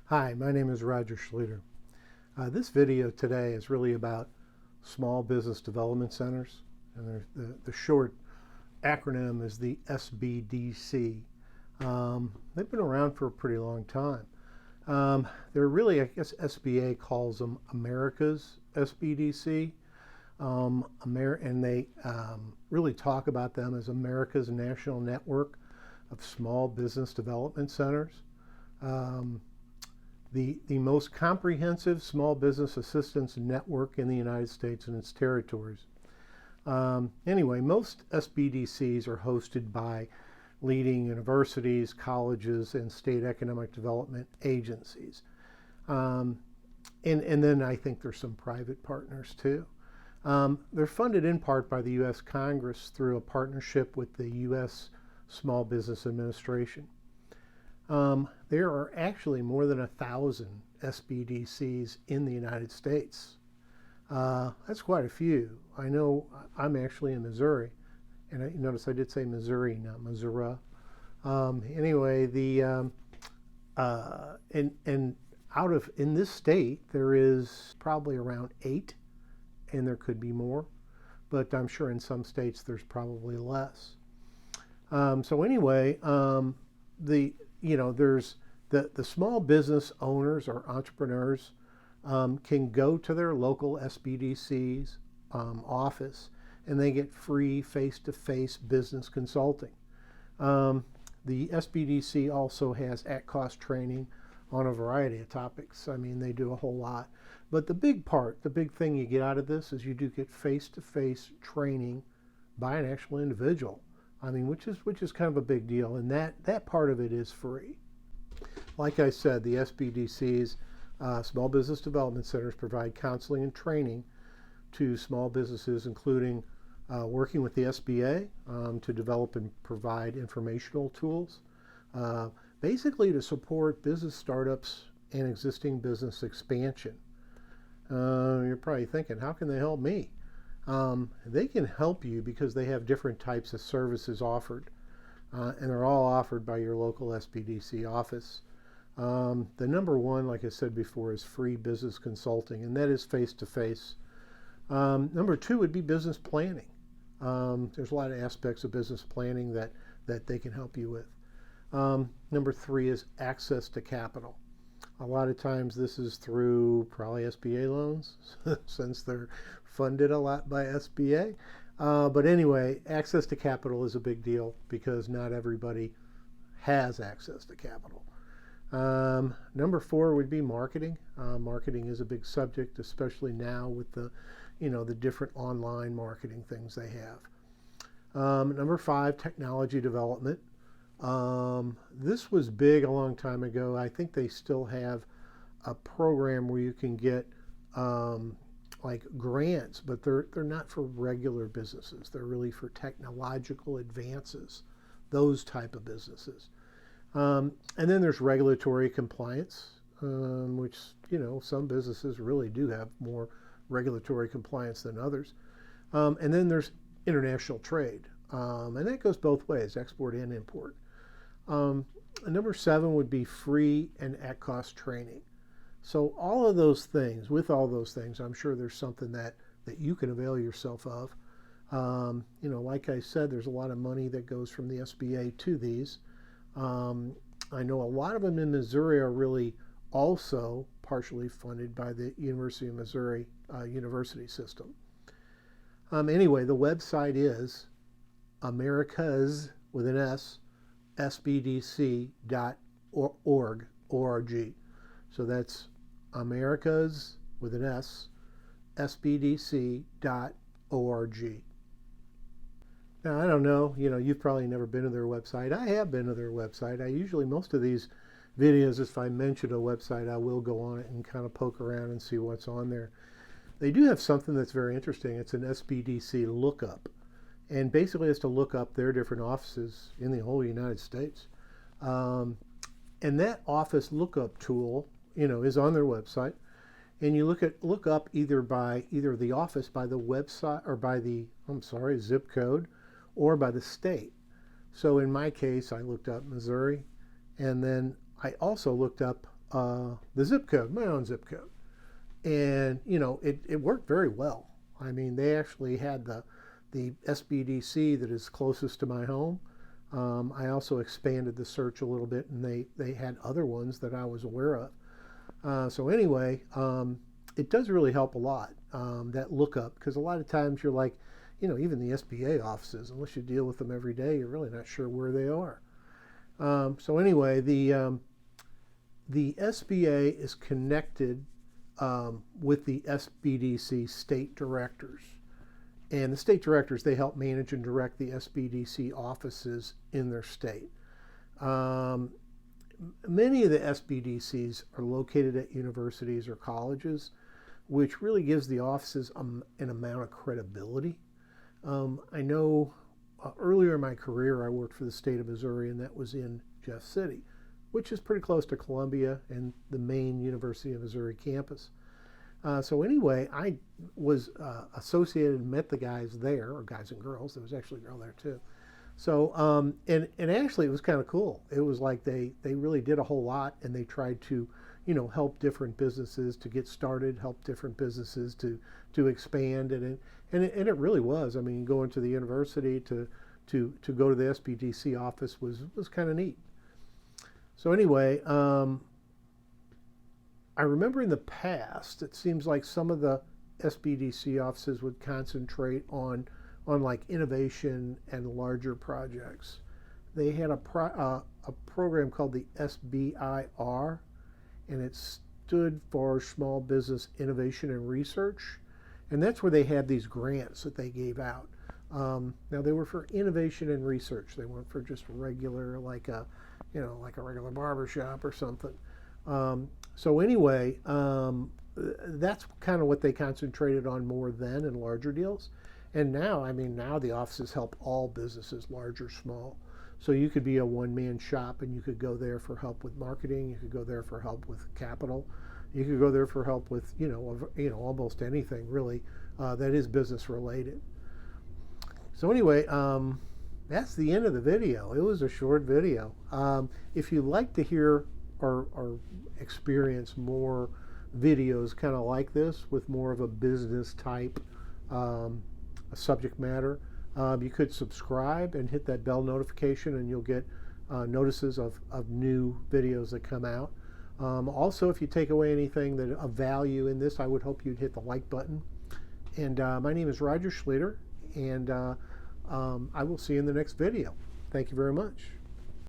Hi, my name is Roger Schluter. This video today is really about small business development centers, and the short acronym is the SBDC. They've been around for a pretty long time. They're really, I guess SBA calls them America's SBDC, and they really talk about them as America's national network of small business development centers. The most comprehensive small business assistance network in the United States and its territories. Anyway, most SBDCs are hosted by leading universities, colleges, and state economic development agencies. And then I think there's some private partners too. They're funded in part by the U.S. Congress through a partnership with the U.S. Small Business Administration. There are actually more than 1,000 SBDCs in the United States. That's quite a few. I know I'm actually in Missouri, and notice I did say Missouri, not Missouri. Anyway, in this state there is probably around 8, and there could be more, but I'm sure in some states there's probably less. So anyway, there's the small business owners or entrepreneurs can go to their local SBDC's office, and they get free face-to-face business consulting. The SBDC also has at-cost training on a variety of topics. I mean, they do a whole lot. But the big thing you get out of this is you do get face-to-face training by an actual individual. I mean, which is kind of a big deal, and that part of it is free. Like I said, the SBDCs, Small Business Development Centers, provide counseling and training to small businesses, including working with the SBA to develop and provide informational tools, basically to support business startups and existing business expansion. You're probably thinking, how can they help me? They can help you because they have different types of services offered, and they're all offered by your local SBDC office. The number one, like I said before, is free business consulting, and that is face-to-face. Number two would be business planning. There's a lot of aspects of business planning that they can help you with. Number three is access to capital. A lot of times this is through probably SBA loans, since they're funded a lot by SBA. But anyway, access to capital is a big deal because not everybody has access to capital. Number four would be marketing. Marketing is a big subject, especially now with the different online marketing things they have. Number five, technology development. This was big a long time ago. I think they still have a program where you can get like grants, but they're not for regular businesses. They're really for technological advances, those type of businesses. And then there's regulatory compliance, which some businesses really do have more regulatory compliance than others. And then there's international trade, and that goes both ways, export and import. Number seven would be free and at-cost training. So with all those things, I'm sure there's something that you can avail yourself of. Like I said, there's a lot of money that goes from the SBA to these. I know a lot of them in Missouri are really also partially funded by the University of Missouri university system. Anyway, the website is America's, with an S, SBDC.org. So that's America's, with an S, SBDC.org. Now, I don't know, you've probably never been to their website. I have been to their website. Most of these videos, if I mention a website, I will go on it and kind of poke around and see what's on there. They do have something that's very interesting. It's an SBDC lookup. And basically it's to look up their different offices in the whole United States. And that office lookup tool, is on their website. And you look up either the office by the website or by the, zip code, or by the state. So in my case, I looked up Missouri, and then I also looked up the zip code, my own zip code. And, you know, it worked very well. I mean, they actually had the SBDC that is closest to my home. I also expanded the search a little bit, and they had other ones that I was aware of. So anyway, it does really help a lot, that lookup, because a lot of times you're like, you know, even the SBA offices, unless you deal with them every day, you're really not sure where they are. So anyway, the SBA is connected with the SBDC state directors. And the state directors, they help manage and direct the SBDC offices in their state. Many of the SBDCs are located at universities or colleges, which really gives the offices an amount of credibility. I know earlier in my career, I worked for the state of Missouri, and that was in Jeff City, which is pretty close to Columbia and the main University of Missouri campus. So anyway, I was associated and met the guys there, or guys and girls. There was actually a girl there too. So, and actually it was kind of cool. It was like they really did a whole lot, and they tried to, you know, help different businesses to get started, help different businesses to expand, and it really was. I mean, going to the university to go to the SBDC office was kind of neat. So anyway, I remember in the past, it seems like some of the SBDC offices would concentrate on like innovation and larger projects. They had a program called the SBIR, and it stood for Small Business Innovation and Research, and that's where they had these grants that they gave out. Now they were for innovation and research. They weren't for just regular, like a regular barbershop or something. So anyway, that's kind of what they concentrated on more then in larger deals. And now, I mean, now the offices help all businesses, large or small. So you could be a one-man shop, and you could go there for help with marketing. You could go there for help with capital. You could go there for help with, almost anything really that is business related. So anyway, that's the end of the video. It was a short video. If you'd like to hear or experience more videos kind of like this with more of a business type subject matter, you could subscribe and hit that bell notification, and you'll get notices of new videos that come out. Also, if you take away anything of value in this, I would hope you'd hit the like button. And my name is Roger Schlueter, and I will see you in the next video. Thank you very much.